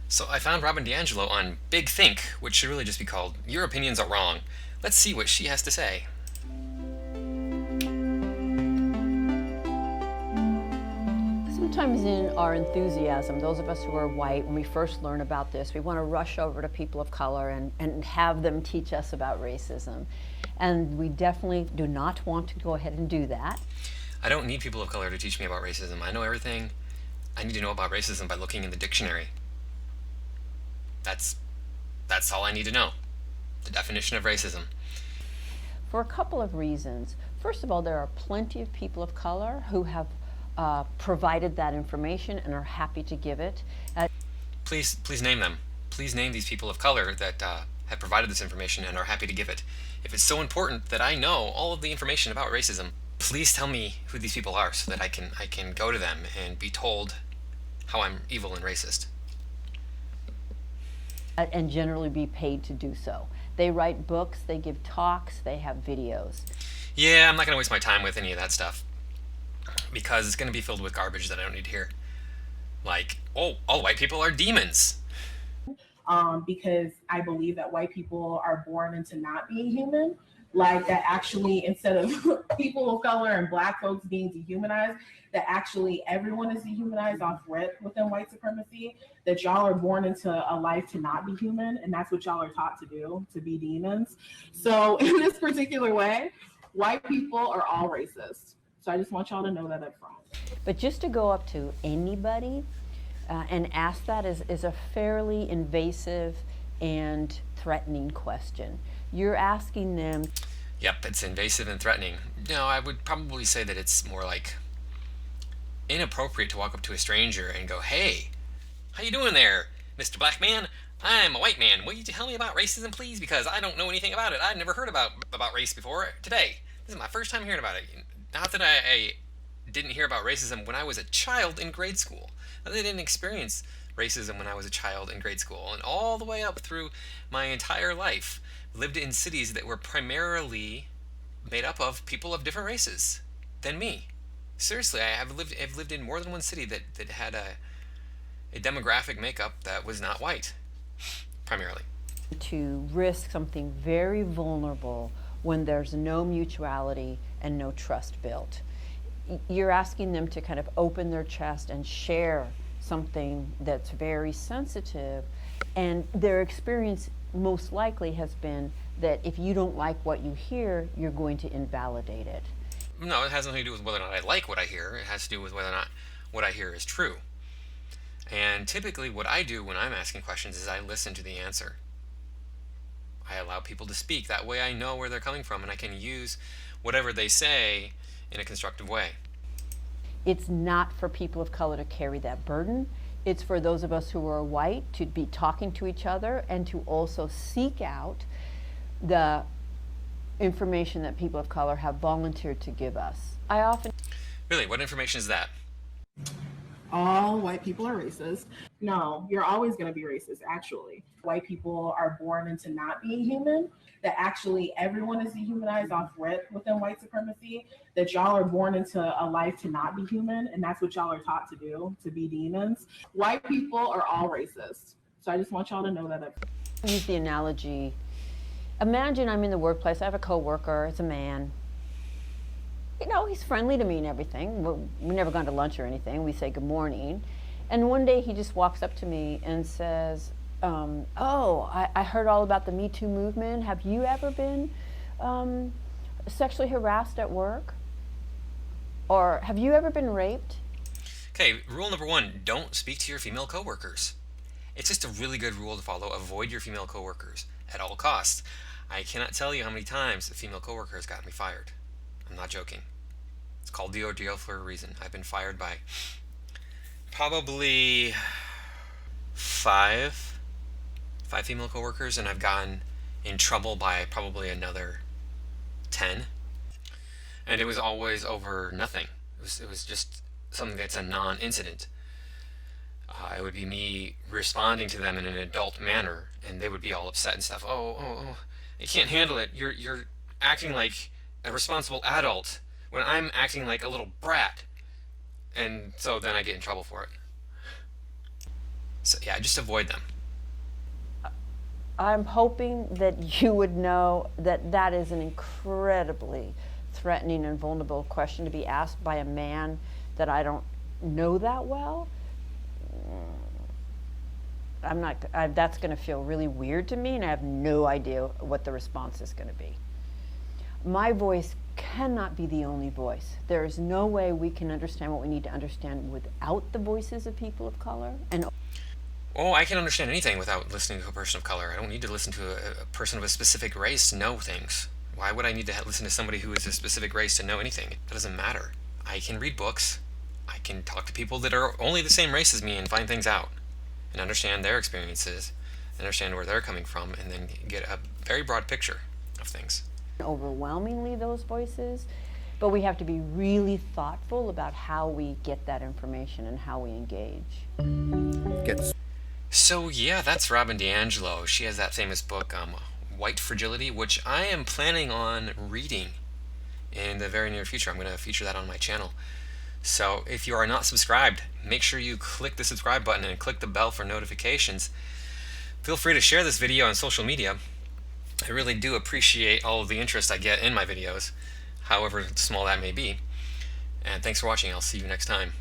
So I found Robin DiAngilo on Big Think, which should really just be called Your Opinions Are Wrong. Let's see what she has to say. Sometimes in our enthusiasm, those of us who are white, when we first learn about this, we want to rush over to people of color and have them teach us about racism. And we definitely do not want to go ahead and do that. I don't need people of color to teach me about racism. I know everything I need to know about racism by looking in the dictionary. That's that's all I need to know. The definition of racism. For a couple of reasons. First of all, there are plenty of people of color who have provided that information and are happy to give it. Please name them. Please name these people of color that have provided this information and are happy to give it. If it's so important that I know all of the information about racism, please tell me who these people are so that I can go to them and be told how I'm evil and racist. And generally be paid to do so. They write books, they give talks, they have videos. Yeah, I'm not going to waste my time with any of that stuff because it's going to be filled with garbage that I don't need to hear. Like, oh, all white people are demons. Because I believe that white people are born into not being human. Like that actually, instead of people of color and black folks being dehumanized, that actually everyone is dehumanized off rip within white supremacy, that y'all are born into a life to not be human, and that's what y'all are taught to do, to be demons. So in this particular way, white people are all racist. So I just want y'all to know that up front. But just to go up to anybody and ask that is a fairly invasive and threatening question. You're asking them. Yep, it's invasive and threatening. No, I would probably say that it's more like inappropriate to walk up to a stranger and go, "Hey, how you doing there, Mr. Black Man? I'm a white man. Will you tell me about racism, please? Because I don't know anything about it. I've never heard about race before. Today, this is my first time hearing about it. Not that I didn't hear about racism when I was a child in grade school. Not that I didn't experience racism when I was a child in grade school, and all the way up through my entire life, lived in cities that were primarily made up of people of different races than me. Seriously, I've lived in more than one city that had a demographic makeup that was not white, primarily. To risk something very vulnerable when there's no mutuality and no trust built. You're asking them to kind of open their chest and share something that's very sensitive, and their experience most likely has been that if you don't like what you hear, you're going to invalidate it. No, it has nothing to do with whether or not I like what I hear. It has to do with whether or not what I hear is true. And typically, what I do when I'm asking questions is I listen to the answer. I allow people to speak. That way I know where they're coming from and I can use whatever they say in a constructive way. It's not for people of color to carry that burden. It's for those of us who are white to be talking to each other and to also seek out the information that people of color have volunteered to give us. I often. Really, what information is that? All white people are racist. No, you're always going to be racist, actually. White people are born into not being human, that actually everyone is dehumanized off rip within white supremacy, that y'all are born into a life to not be human, and that's what y'all are taught to do, to be demons. White people are all racist. So I just want y'all to know that. Use the analogy. Imagine I'm in the workplace, I have a coworker, it's a man. You know, he's friendly to me and everything. We've never gone to lunch or anything. We say good morning. And one day he just walks up to me and says, I heard all about the Me Too movement. Have you ever been sexually harassed at work? Or have you ever been raped? Okay, rule number one, don't speak to your female coworkers. It's just a really good rule to follow. Avoid your female coworkers at all costs. I cannot tell you how many times a female coworker has gotten me fired. I'm not joking. It's called DiAngilo for a reason. I've been fired by probably five female coworkers, and I've gotten in trouble by probably another 10. And it was always over nothing. It was just something that's a non-incident. It would be me responding to them in an adult manner, and they would be all upset and stuff. Oh, you can't handle it. You're acting like a responsible adult when I'm acting like a little brat. And so then I get in trouble for it. So yeah, just avoid them. I'm hoping that you would know that that is an incredibly threatening and vulnerable question to be asked by a man that I don't know that well. That's going to feel really weird to me, and I have no idea what the response is going to be. My voice cannot be the only voice. There is no way we can understand what we need to understand without the voices of people of color. And Oh, I can understand anything without listening to a person of color. I don't need to listen to a person of a specific race to know things. Why would I need to listen to somebody who is a specific race to know anything? That doesn't matter. I can read books. I can talk to people that are only the same race as me and find things out and understand their experiences, understand where they're coming from, and then get a very broad picture of things. overwhelmingly those voices, but we have to be really thoughtful about how we get that information and how we engage. So yeah, that's Robin DiAngilo. She has that famous book, White Fragility, which I am planning on reading in the very near future. I'm going to feature that on my channel. So if you are not subscribed, make sure you click the subscribe button and click the bell for notifications. Feel free to share this video on social media. I really do appreciate all of the interest I get in my videos, however small that may be. And thanks for watching. I'll see you next time.